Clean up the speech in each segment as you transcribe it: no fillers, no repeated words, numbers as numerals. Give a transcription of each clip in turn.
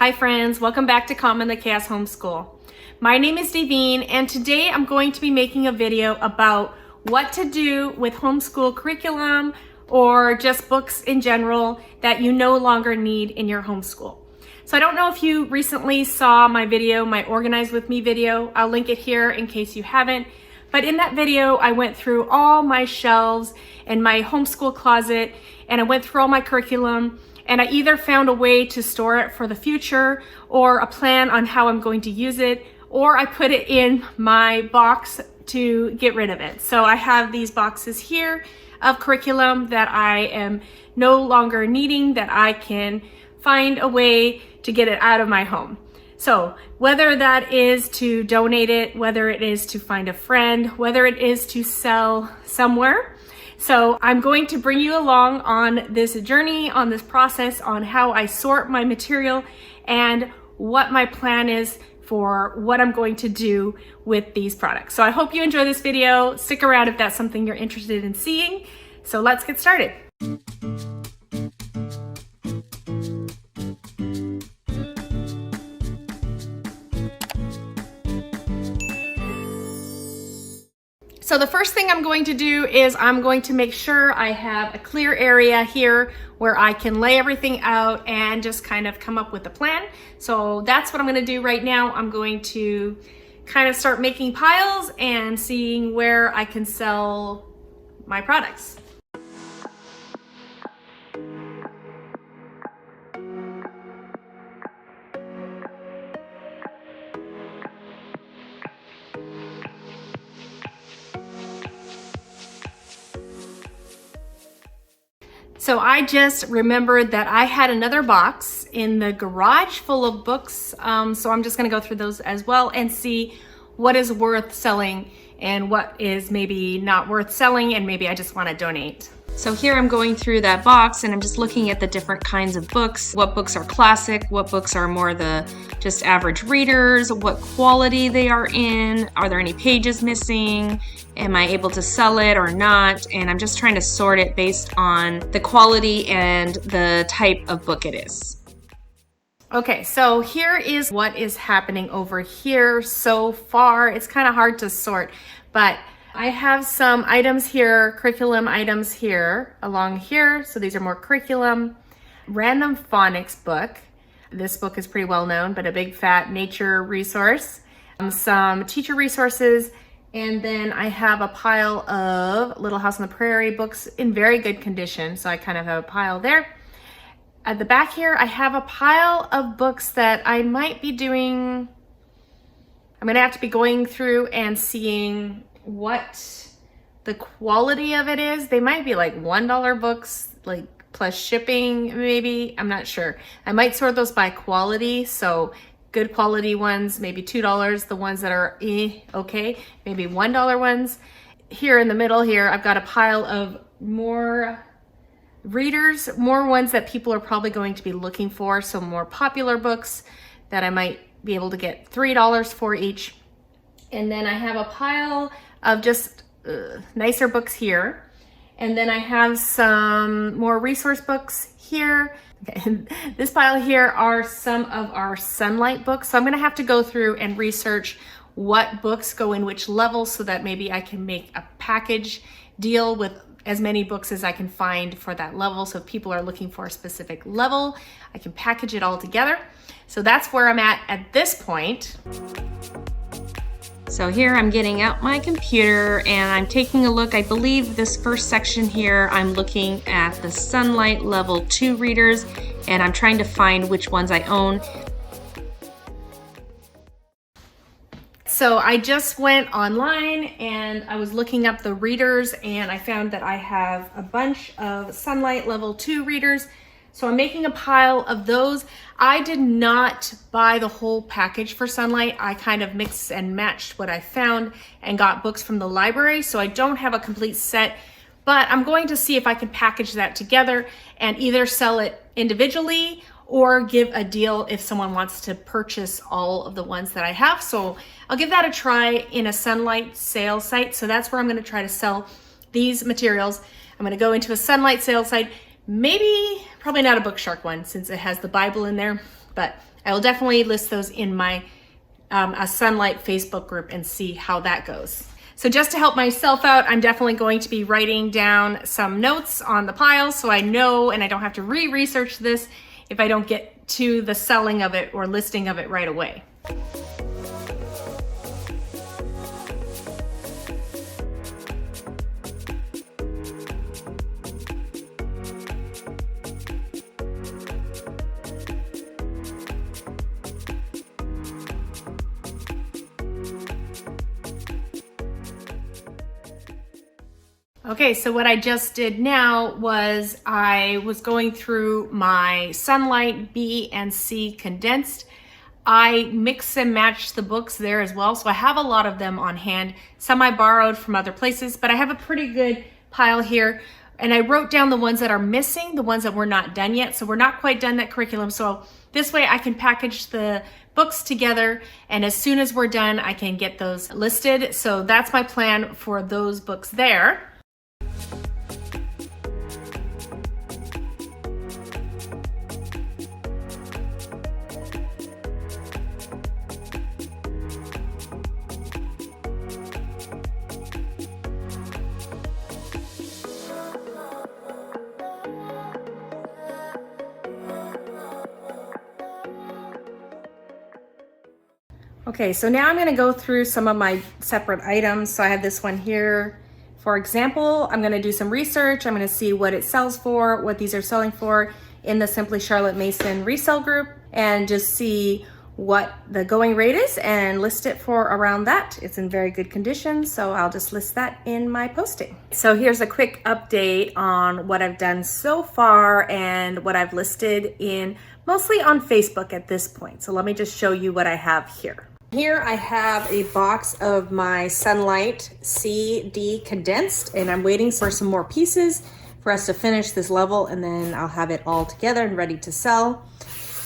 Hi friends, welcome back to Calm in the Chaos Homeschool. My name is Davine and today I'm going to be making a video about what to do with homeschool curriculum or just books in general that you no longer need in your homeschool. So I don't know if you recently saw my video, my Organize With Me video. I'll link it here in case you haven't. But in that video, I went through all my shelves and my homeschool closet and I went through all my curriculum. And I either found a way to store it for the future or a plan on how I'm going to use it, or I put it in my box to get rid of it. So I have these boxes here of curriculum that I am no longer needing, that I can find a way to get it out of my home. So whether that is to donate it, whether it is to find a friend, whether it is to sell somewhere. So I'm going to bring you along on this journey, on this process, on how I sort my material and what my plan is for what I'm going to do with these products. So I hope you enjoy this video. Stick around if that's something you're interested in seeing. So let's get started. So the first thing I'm going to do is I'm going to make sure I have a clear area here where I can lay everything out and just kind of come up with a plan. So that's what I'm going to do right now. I'm going to kind of start making piles and seeing where I can sell my products. So I just remembered that I had another box in the garage full of books. So I'm just gonna go through those as well and see what is worth selling and what is maybe not worth selling and maybe I just wanna donate. So here I'm going through that box and I'm just looking at the different kinds of books. What books are classic, what books are more the just average readers, what quality they are in, are there any pages missing, am I able to sell it or not? And I'm just trying to sort it based on the quality and the type of book it is. Okay, so here is what is happening over here so far. It's kind of hard to sort, but I have some items here, curriculum items here, along here. So these are more curriculum. Random phonics book. This book is pretty well known, but a big fat nature resource. Some teacher resources. And then I have a pile of Little House on the Prairie books in very good condition. So I kind of have a pile there. At the back here, I have a pile of books that I might be doing. I'm gonna have to be going through and seeing what the quality of it is. They might be like $1 books, like plus shipping maybe, I'm not sure. I might sort those by quality, so good quality ones, maybe $2, the ones that are okay, maybe $1 ones. Here in the middle here, I've got a pile of more readers, more ones that people are probably going to be looking for, so more popular books that I might be able to get $3 for each. And then I have a pile of just nicer books here. And then I have some more resource books here. Okay. This pile here are some of our Sunlight books. So I'm gonna have to go through and research what books go in which level so that maybe I can make a package deal with as many books as I can find for that level. So if people are looking for a specific level, I can package it all together. So that's where I'm at this point. So here I'm getting out my computer and I'm taking a look. I believe this first section here, I'm looking at the Sunlight Level 2 readers and I'm trying to find which ones I own. So I just went online and I was looking up the readers and I found that I have a bunch of Sunlight Level 2 readers. So I'm making a pile of those. I did not buy the whole package for Sunlight. I kind of mixed and matched what I found and got books from the library. So I don't have a complete set, but I'm going to see if I can package that together and either sell it individually or give a deal if someone wants to purchase all of the ones that I have. So I'll give that a try in a Sunlight sale site. So that's where I'm gonna try to sell these materials. I'm gonna go into a Sunlight sale site, maybe, probably not a Bookshark one since it has the Bible in there, but I will definitely list those in my a Sunlight Facebook group and see how that goes. So just to help myself out, I'm definitely going to be writing down some notes on the piles so I know and I don't have to re-research this if I don't get to the selling of it or listing of it right away. Okay, so what I just did now was I was going through my Sunlight B and C condensed. I mix and match the books there as well, so I have a lot of them on hand. Some I borrowed from other places, but I have a pretty good pile here. And I wrote down the ones that are missing, the ones that we're not done yet. So we're not quite done that curriculum. So this way I can package the books together, and as soon as we're done, I can get those listed. So that's my plan for those books there. Okay, so now I'm going to go through some of my separate items. So I have this one here. For example, I'm going to do some research. I'm going to see what it sells for, what these are selling for in the Simply Charlotte Mason resale group, and just see what the going rate is and list it for around that. It's in very good condition, so I'll just list that in my posting. So here's a quick update on what I've done so far and what I've listed in mostly on Facebook at this point. So let me just show you what I have here. Here I have a box of my Sunlight CD condensed, and I'm waiting for some more pieces for us to finish this level, and then I'll have it all together and ready to sell.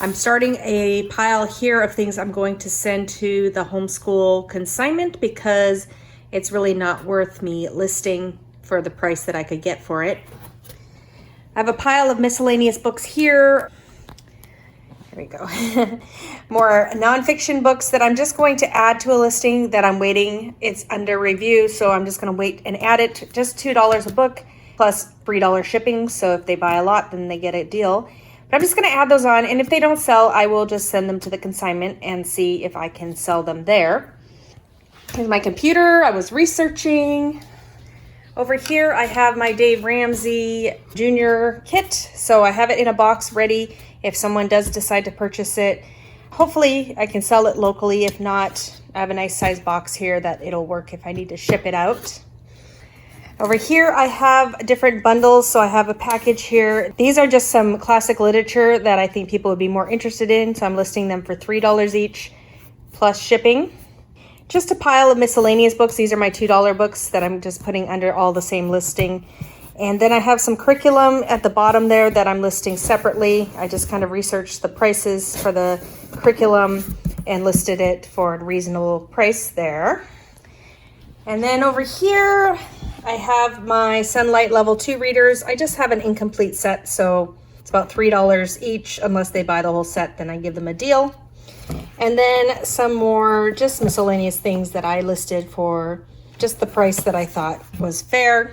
I'm starting a pile here of things I'm going to send to the Homeschool consignment because it's really not worth me listing for the price that I could get for it. I have a pile of miscellaneous books here. Here we go. More nonfiction books that I'm just going to add to a listing that I'm waiting. It's under review, so I'm just going to wait and add it. Just $2 a book plus $3 shipping. So if they buy a lot, then they get a deal. But I'm just going to add those on, and if they don't sell, I will just send them to the consignment and see if I can sell them there. Here's my computer. I was researching. Over here, I have my Dave Ramsey Jr. kit. So I have it in a box ready if someone does decide to purchase it. Hopefully, I can sell it locally. If not, I have a nice size box here that it'll work if I need to ship it out. Over here, I have different bundles. So I have a package here. These are just some classic literature that I think people would be more interested in. So I'm listing them for $3 each plus shipping. Just a pile of miscellaneous books. These are my $2 books that I'm just putting under all the same listing. And then I have some curriculum at the bottom there that I'm listing separately. I just kind of researched the prices for the curriculum and listed it for a reasonable price there. And then over here, I have my Sunlight Level 2 readers. I just have an incomplete set, so it's about $3 each. Unless they buy the whole set, then I give them a deal. And then some more just miscellaneous things that I listed for just the price that I thought was fair.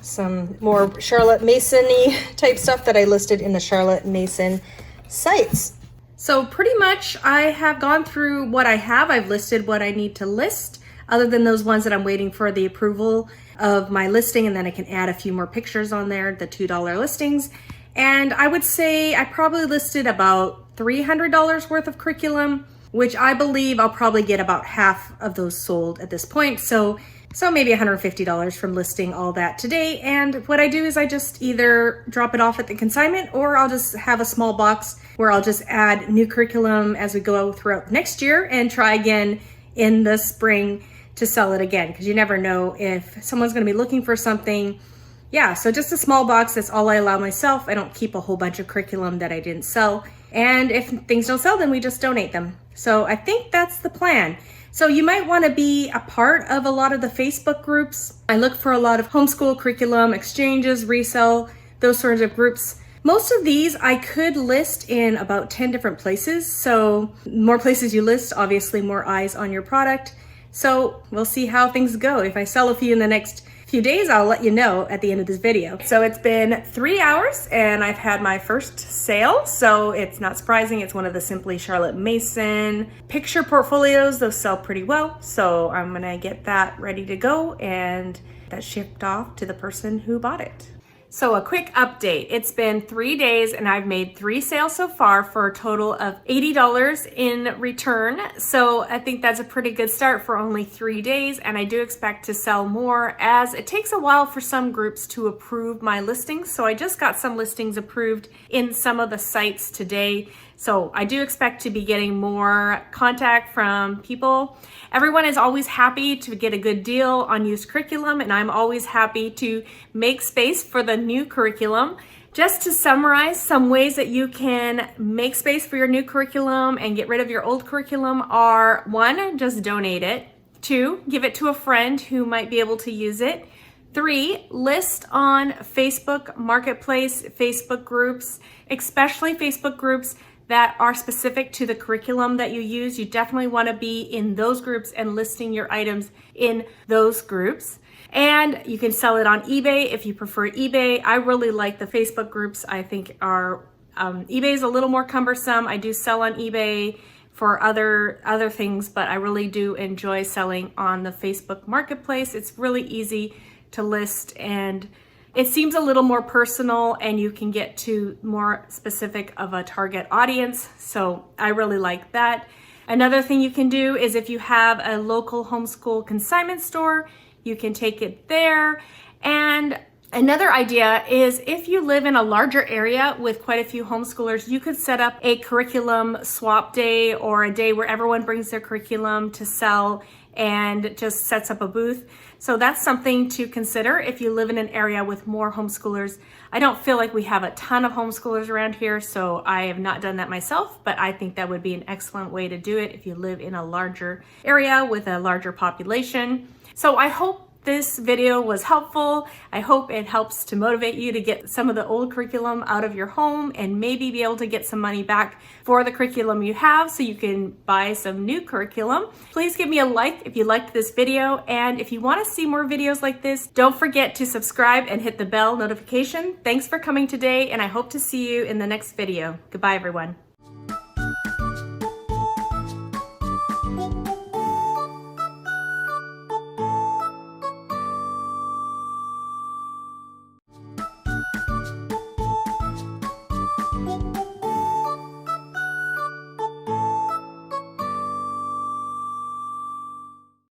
Some more Charlotte Mason-y type stuff that I listed in the Charlotte Mason sites. So pretty much I have gone through what I have. I've listed what I need to list, other than those ones that I'm waiting for the approval of my listing, and then I can add a few more pictures on there, the $2 listings. And I would say I probably listed about $300 worth of curriculum, which I believe I'll probably get about half of those sold at this point. So maybe $150 from listing all that today. And what I do is I just either drop it off at the consignment, or I'll just have a small box where I'll just add new curriculum as we go throughout next year and try again in the spring to sell it again, because you never know if someone's going to be looking for something. Yeah, so just a small box, that's all I allow myself. I don't keep a whole bunch of curriculum that I didn't sell. And if things don't sell, then we just donate them. So I think that's the plan. So you might want to be a part of a lot of the Facebook groups. I look for a lot of homeschool curriculum, exchanges, resell, those sorts of groups. Most of these I could list in about 10 different places. So more places you list, obviously more eyes on your product. So we'll see how things go. If I sell a few in the next few days, I'll let you know at the end of this video. So it's been 3 hours and I've had my first sale. So it's not surprising. It's one of the Simply Charlotte Mason picture portfolios. Those sell pretty well. So I'm gonna get that ready to go and that shipped off to the person who bought it. So a quick update. It's been 3 days and I've made 3 sales so far for a total of $80 in return. So I think that's a pretty good start for only 3 days, and I do expect to sell more as it takes a while for some groups to approve my listings. So I just got some listings approved in some of the sites today. So I do expect to be getting more contact from people. Everyone is always happy to get a good deal on used curriculum, and I'm always happy to make space for the new curriculum. Just to summarize, some ways that you can make space for your new curriculum and get rid of your old curriculum are: 1, just donate it. 2, give it to a friend who might be able to use it. 3, list on Facebook Marketplace, Facebook groups, especially Facebook groups that are specific to the curriculum that you use. You definitely want to be in those groups and listing your items in those groups. And you can sell it on eBay if you prefer eBay. I really like the Facebook groups. I think eBay is a little more cumbersome. I do sell on eBay for other things, but I really do enjoy selling on the Facebook Marketplace. It's really easy to list and it seems a little more personal, and you can get to more specific of a target audience. So I really like that. Another thing you can do is if you have a local homeschool consignment store, you can take it there. And another idea is if you live in a larger area with quite a few homeschoolers, you could set up a curriculum swap day or a day where everyone brings their curriculum to sell and just sets up a booth. So that's something to consider if you live in an area with more homeschoolers. I don't feel like we have a ton of homeschoolers around here, so I have not done that myself, but I think that would be an excellent way to do it if you live in a larger area with a larger population. So I hope this video was helpful. I hope it helps to motivate you to get some of the old curriculum out of your home and maybe be able to get some money back for the curriculum you have so you can buy some new curriculum. Please give me a like if you liked this video, and if you want to see more videos like this, don't forget to subscribe and hit the bell notification. Thanks for coming today, and I hope to see you in the next video. Goodbye, everyone.